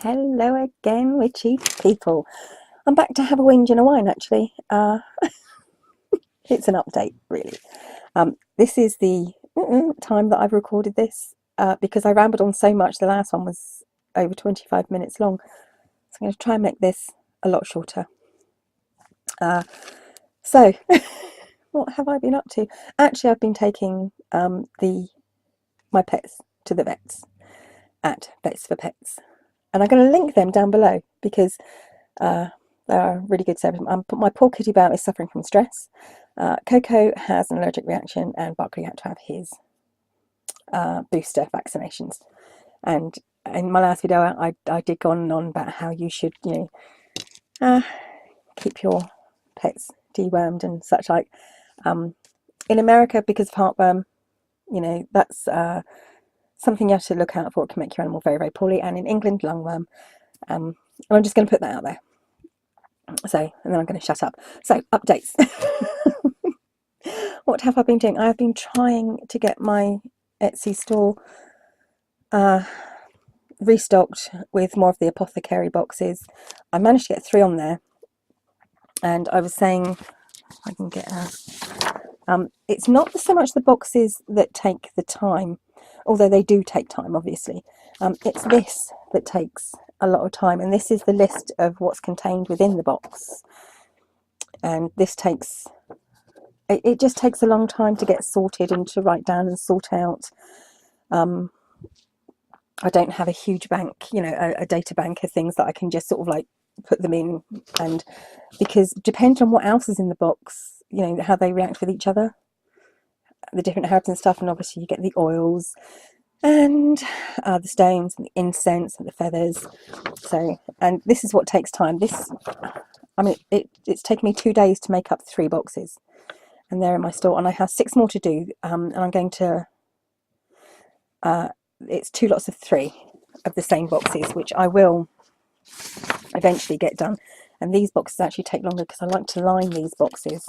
Hello again, witchy people. I'm back to have a whinge and a whine, actually. It's an update, really. This is the time that I've recorded this because I rambled on so much. The last one was over 25 minutes long. So I'm going to try and make this a lot shorter. So, what have I been up to? Actually, I've been taking my pets to the vets at Vets for Pets. And I'm going to link them down below because they're a really good service. My poor kitty Bow is suffering from stress. Coco has an allergic reaction, and Buckley had to have his booster vaccinations. And in my last video, I did go on and on about how you should, keep your pets dewormed and such like. In America, because of heartworm, that's something you have to look out for. It can make your animal very, very poorly. And in England, lungworm. And I'm just going to put that out there. So, and then I'm going to shut up. So, updates. What have I been doing? I have been trying to get my Etsy store restocked with more of the apothecary boxes. I managed to get 3 on there. And I was saying, if I can get it's not so much the boxes that take the time, although they do take time, obviously. It's this that takes a lot of time, and this is the list of what's contained within the box. And this takes, it just takes a long time to get sorted and to write down and sort out. I don't have a huge bank, a data bank of things that I can just sort of like put them in, and because depending on what else is in the box, how they react with each other, the different herbs and stuff, and obviously you get the oils and the stones and the incense and the feathers. So, and this is what takes time. It's taken me 2 days to make up 3 boxes, and they're in my store, and I have 6 more to do. And I'm going to it's 2 lots of 3 of the same boxes, which I will eventually get done. And these boxes actually take longer because I like to line these boxes.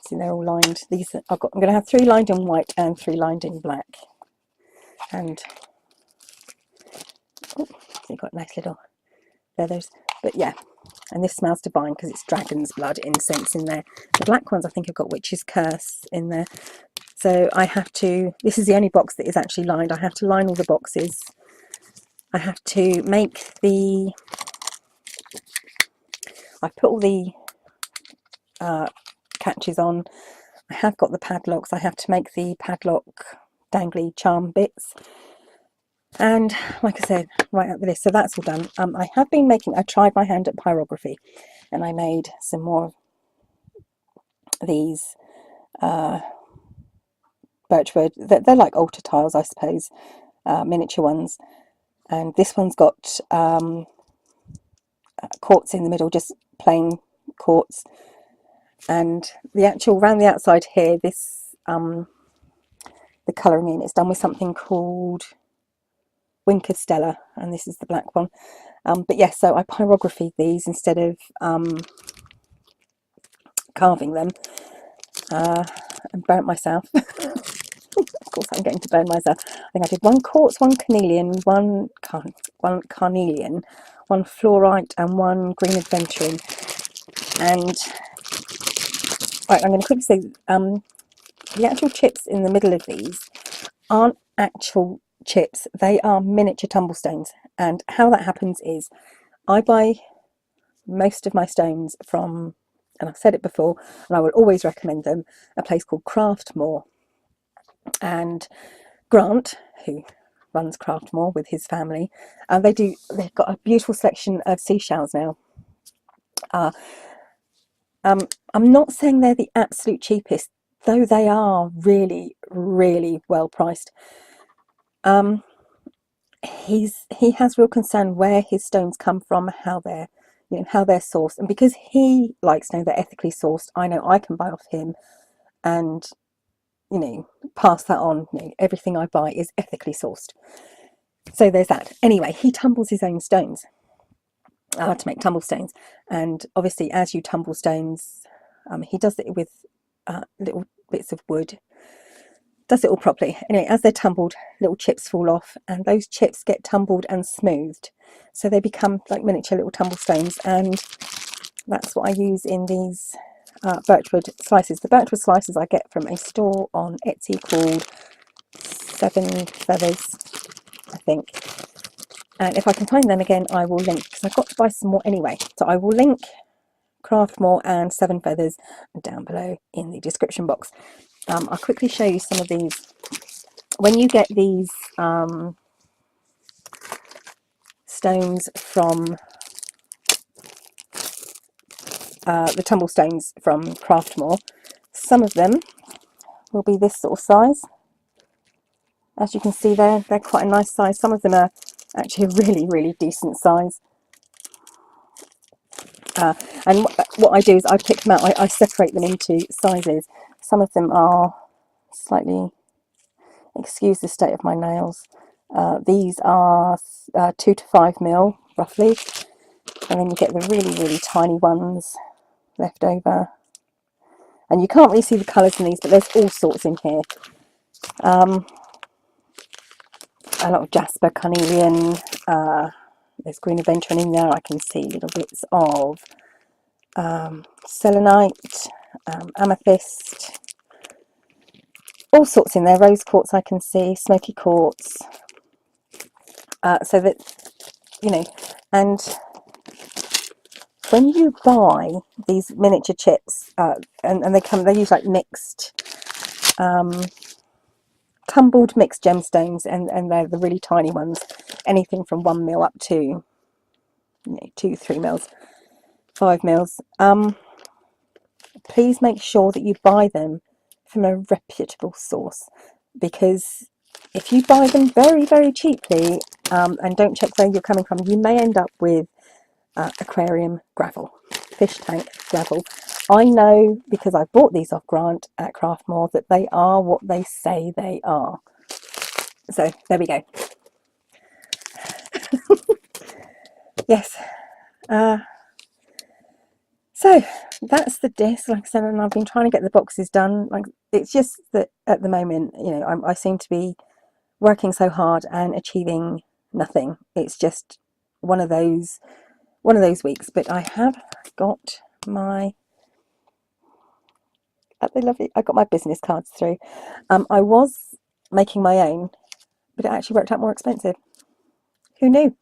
See, they're all lined. I'm going to have 3 lined in white and 3 lined in black. And so you've got nice little feathers. But yeah, and this smells divine because it's dragon's blood incense in there. The black ones I think have got witch's curse in there. So I have to, this is the only box that is actually lined. I have to line all the boxes. I have to make I put all the catches on. I have got the padlocks. I have to make the padlock dangly charm bits. And like I said, right out the list. So that's all done. I have been making, I tried my hand at pyrography, and I made some more of these birchwood. They're like altar tiles, I suppose, miniature ones. And this one's got quartz in the middle, just plain quartz. And the actual, around the outside here, this the colouring in, it's done with something called Winker Stella, and this is the black one. But yes, so I pyrographied these instead of carving them, and burnt myself. Of course I'm going to burn myself. I think I did 1 quartz, 1 carnelian, one carnelian, 1 fluorite, and 1 green adventuring. And right, I'm going to quickly say the actual chips in the middle of these aren't actual chips, they are miniature tumblestones. And how that happens is I buy most of my stones from, and I've said it before and I will always recommend them, a place called CraftMoor. And Grant, who runs CraftMoor with his family, they've got a beautiful selection of seashells now. I'm not saying they're the absolute cheapest, though they are really, really well priced. He has real concern where his stones come from, how they're sourced, and because he likes to know they're ethically sourced, I know I can buy off him and pass that on. Everything I buy is ethically sourced. So there's that. Anyway, he tumbles his own stones to make tumblestones, and obviously as you tumble stones, he does it with little bits of wood does it all properly. Anyway, as they're tumbled, little chips fall off, and those chips get tumbled and smoothed, so they become like miniature little tumblestones. And that's what I use in these birchwood slices. The birchwood slices I get from a store on Etsy called 7 Feathers, I think. And if I can find them again, I will link, because I've got to buy some more anyway. So I will link CraftMoor and 7 Feathers down below in the description box. I'll quickly show you some of these. When you get these stones from the Tumblestones from CraftMoor, some of them will be this sort of size. As you can see there, they're quite a nice size. Some of them are actually a really, really decent size. And what I do is I pick them out, I separate them into sizes. Some of them are slightly, excuse the state of my nails, these are 2 to 5 mil roughly, and then you get the really, really tiny ones left over. And you can't really see the colours in these, but there's all sorts in here. A lot of jasper, carnelian, there's green aventurine in there. I can see little bits of selenite, amethyst, all sorts in there. Rose quartz I can see, smoky quartz. So that, you know, and when you buy these miniature chips, and they use like mixed, tumbled mixed gemstones, and they're the really tiny ones, anything from 1 mil up to, you know, 2, 3 mils, 5 mils. Please make sure that you buy them from a reputable source, because if you buy them very, very cheaply and don't check where you're coming from, you may end up with aquarium gravel, fish tank gravel. I know, because I bought these off grant at CraftMoor, that they are what they say they are. So there we go. Yes. So that's the disc, like I said, and I've been trying to get the boxes done. Like, it's just that at the moment, you know, I seem to be working so hard and achieving nothing. It's just one of those weeks. But I have got my I got my business cards through. I was making my own, but it actually worked out more expensive. Who knew?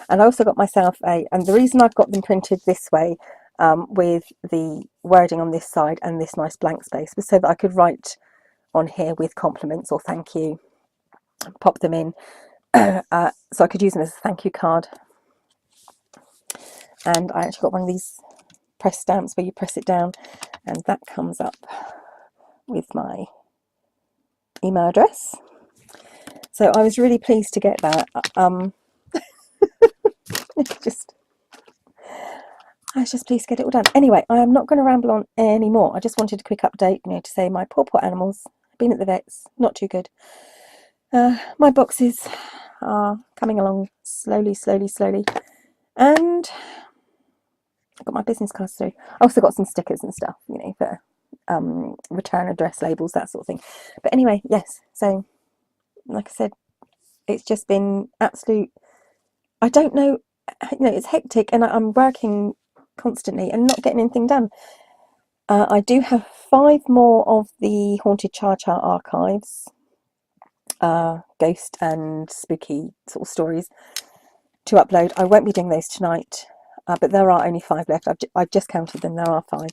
And I also got myself and the reason I've got them printed this way, with the wording on this side and this nice blank space, was so that I could write on here with compliments or thank you, pop them in, so I could use them as a thank you card. And I actually got one of these press stamps where you press it down and that comes up with my email address. So I was really pleased to get that. I was just pleased to get it all done. Anyway, I am not going to ramble on anymore. I just wanted a quick update, you know, to say my poor animals have been at the vets, not too good. My boxes are coming along slowly, and I got my business cards through. I also got some stickers and stuff, you know, for return address labels, that sort of thing. But anyway, yes, so like I said, it's just been absolute, I don't know, you know, it's hectic, and I'm working constantly and not getting anything done. I do have 5 more of the Haunted Char archives, ghost and spooky sort of stories to upload. I won't be doing those tonight, but there are only 5 left. I've just counted them, there are 5.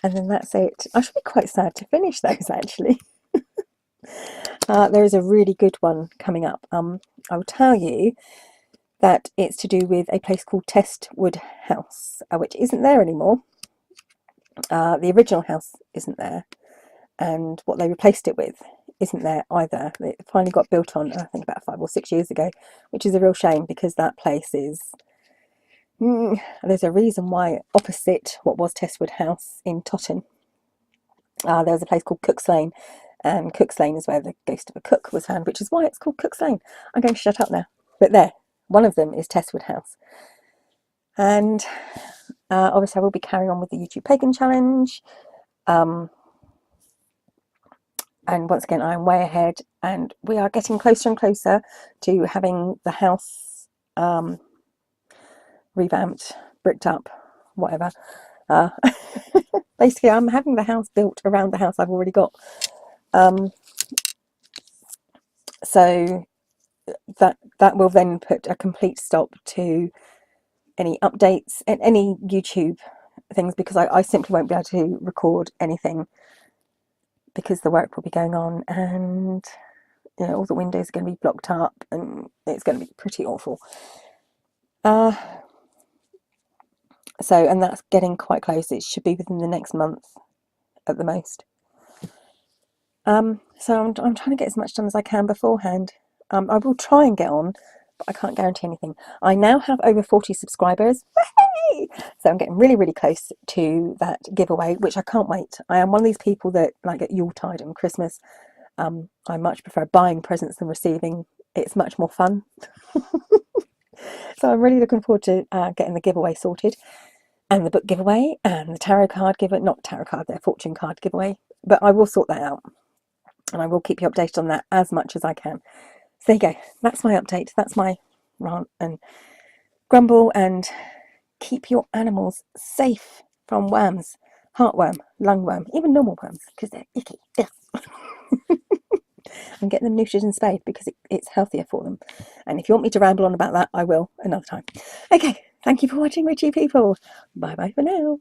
And then that's it. I should be quite sad to finish those, actually. There is a really good one coming up. I will tell you that it's to do with a place called Testwood House, which isn't there anymore. The original house isn't there, and what they replaced it with isn't there either. It finally got built on, I think, about 5 or 6 years ago, which is a real shame, because that place is... there's a reason why opposite what was Testwood House in Totton, there was a place called Cook's Lane, and Cook's Lane is where the ghost of a cook was found, which is why it's called Cook's Lane. I'm going to shut up now. But there, one of them is Testwood House. And obviously I will be carrying on with the YouTube Pagan Challenge. And once again, I am way ahead, and we are getting closer and closer to having the house revamped, bricked up, whatever. Basically, I'm having the house built around the house I've already got. So that will then put a complete stop to any updates and any YouTube things, because I simply won't be able to record anything because the work will be going on, and all the windows are going to be blocked up, and it's going to be pretty awful. So, and that's getting quite close. It should be within the next month at the most. So I'm trying to get as much done as I can beforehand. I will try and get on, but I can't guarantee anything. I now have over 40 subscribers. Yay! So I'm getting really, really close to that giveaway, which I can't wait. I am one of these people that, like at Yuletide and Christmas, I much prefer buying presents than receiving. It's much more fun. So I'm really looking forward to getting the giveaway sorted, and the book giveaway, and the tarot card giveaway, not tarot card, their fortune card giveaway. But I will sort that out, and I will keep you updated on that as much as I can. So there you go. That's my update. That's my rant and grumble. And keep your animals safe from worms, heartworm, lungworm, even normal worms, because they're icky. And get them neutered and spayed, because it's healthier for them. And if you want me to ramble on about that, I will another time. Okay, thank you for watching, witchy people. Bye bye for now.